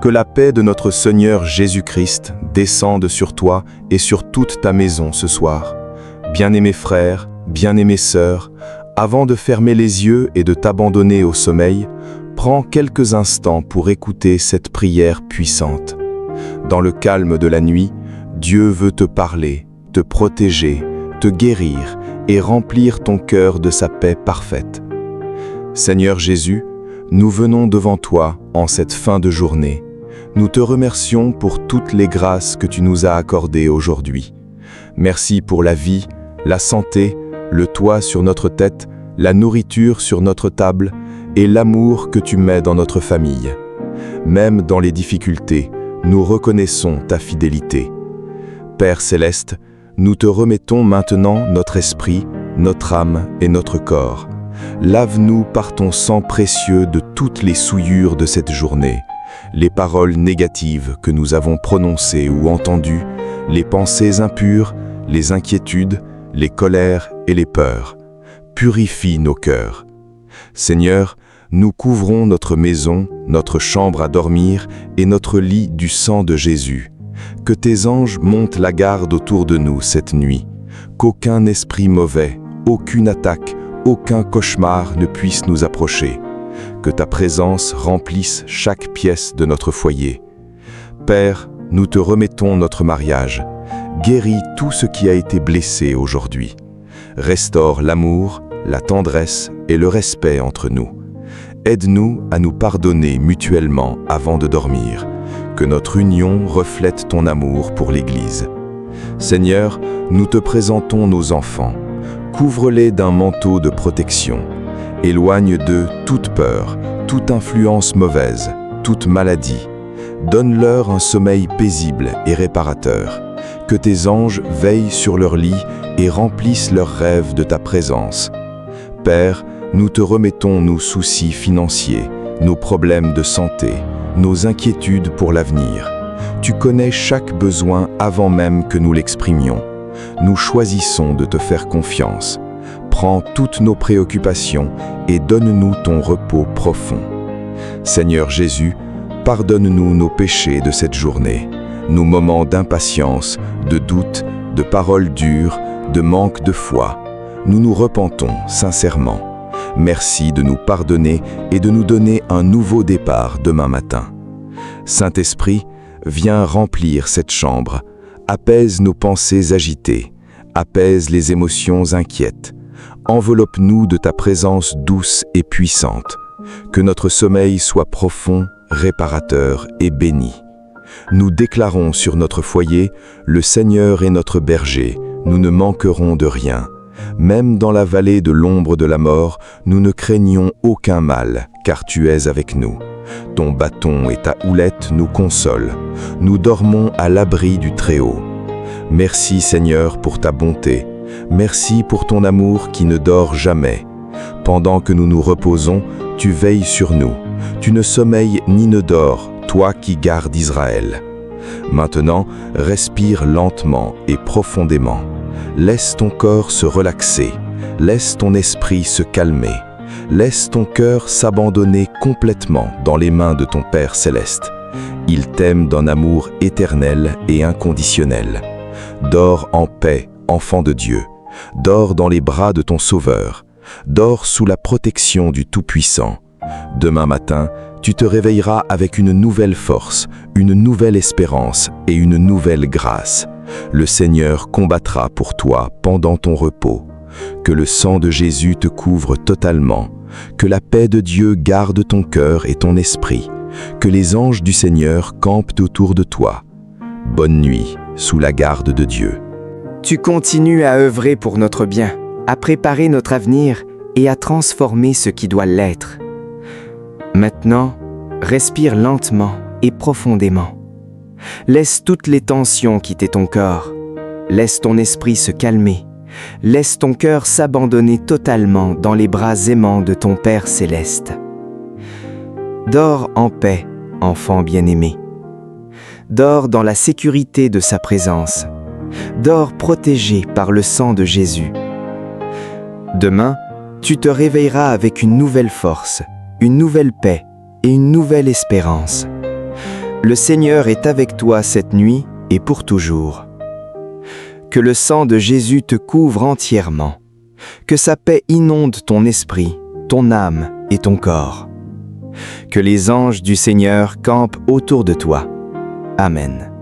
Que la paix de notre Seigneur Jésus-Christ descende sur toi et sur toute ta maison ce soir. Bien-aimés frères, bien-aimées sœurs, avant de fermer les yeux et de t'abandonner au sommeil, prends quelques instants pour écouter cette prière puissante. Dans le calme de la nuit, Dieu veut te parler, te protéger, te guérir et remplir ton cœur de sa paix parfaite. Seigneur Jésus, nous venons devant toi en cette fin de journée. Nous te remercions pour toutes les grâces que tu nous as accordées aujourd'hui. Merci pour la vie, la santé, le toit sur notre tête, la nourriture sur notre table et l'amour que tu mets dans notre famille. Même dans les difficultés, nous reconnaissons ta fidélité. Père céleste, nous te remettons maintenant notre esprit, notre âme et notre corps. Lave-nous par ton sang précieux de toutes les souillures de cette journée, les paroles négatives que nous avons prononcées ou entendues, les pensées impures, les inquiétudes, les colères et les peurs. Purifie nos cœurs. Seigneur, nous couvrons notre maison, notre chambre à dormir et notre lit du sang de Jésus. Que tes anges montent la garde autour de nous cette nuit. Qu'aucun esprit mauvais, aucune attaque, aucun cauchemar ne puisse nous approcher. Que ta présence remplisse chaque pièce de notre foyer. Père, nous te remettons notre mariage. Guéris tout ce qui a été blessé aujourd'hui. Restaure l'amour, la tendresse et le respect entre nous. Aide-nous à nous pardonner mutuellement avant de dormir. Que notre union reflète ton amour pour l'Église. Seigneur, nous te présentons nos enfants. Couvre-les d'un manteau de protection. Éloigne d'eux toute peur, toute influence mauvaise, toute maladie. Donne-leur un sommeil paisible et réparateur. Que tes anges veillent sur leur lit et remplissent leurs rêves de ta présence. Père, nous te remettons nos soucis financiers, nos problèmes de santé, nos inquiétudes pour l'avenir. Tu connais chaque besoin avant même que nous l'exprimions. Nous choisissons de te faire confiance. Prends toutes nos préoccupations et donne-nous ton repos profond. Seigneur Jésus, pardonne-nous nos péchés de cette journée, nos moments d'impatience, de doute, de paroles dures, de manque de foi. Nous nous repentons sincèrement. Merci de nous pardonner et de nous donner un nouveau départ demain matin. Saint-Esprit, viens remplir cette chambre, apaise nos pensées agitées, apaise les émotions inquiètes. Enveloppe-nous de ta présence douce et puissante. Que notre sommeil soit profond, réparateur et béni. Nous déclarons sur notre foyer, le Seigneur est notre berger, nous ne manquerons de rien. Même dans la vallée de l'ombre de la mort, nous ne craignons aucun mal, car tu es avec nous. Ton bâton et ta houlette nous consolent. Nous dormons à l'abri du Très-Haut. Merci Seigneur pour ta bonté. Merci pour ton amour qui ne dort jamais. Pendant que nous nous reposons, tu veilles sur nous. Tu ne sommeilles ni ne dors, toi qui gardes Israël. Maintenant, respire lentement et profondément. Laisse ton corps se relaxer. Laisse ton esprit se calmer. Laisse ton cœur s'abandonner complètement dans les mains de ton Père céleste. Il t'aime d'un amour éternel et inconditionnel. Dors en paix, enfant de Dieu. Dors dans les bras de ton Sauveur. Dors sous la protection du Tout-Puissant. Demain matin, tu te réveilleras avec une nouvelle force, une nouvelle espérance et une nouvelle grâce. Le Seigneur combattra pour toi pendant ton repos. Que le sang de Jésus te couvre totalement. Que la paix de Dieu garde ton cœur et ton esprit. Que les anges du Seigneur campent autour de toi. Bonne nuit, sous la garde de Dieu. Tu continues à œuvrer pour notre bien, à préparer notre avenir et à transformer ce qui doit l'être. Maintenant, respire lentement et profondément. Laisse toutes les tensions quitter ton corps. Laisse ton esprit se calmer. Laisse ton cœur s'abandonner totalement dans les bras aimants de ton Père céleste. Dors en paix, enfant bien-aimé. Dors dans la sécurité de sa présence. Dors protégé par le sang de Jésus. Demain, tu te réveilleras avec une nouvelle force, une nouvelle paix et une nouvelle espérance. Le Seigneur est avec toi cette nuit et pour toujours. Que le sang de Jésus te couvre entièrement. Que sa paix inonde ton esprit, ton âme et ton corps. Que les anges du Seigneur campent autour de toi. Amen.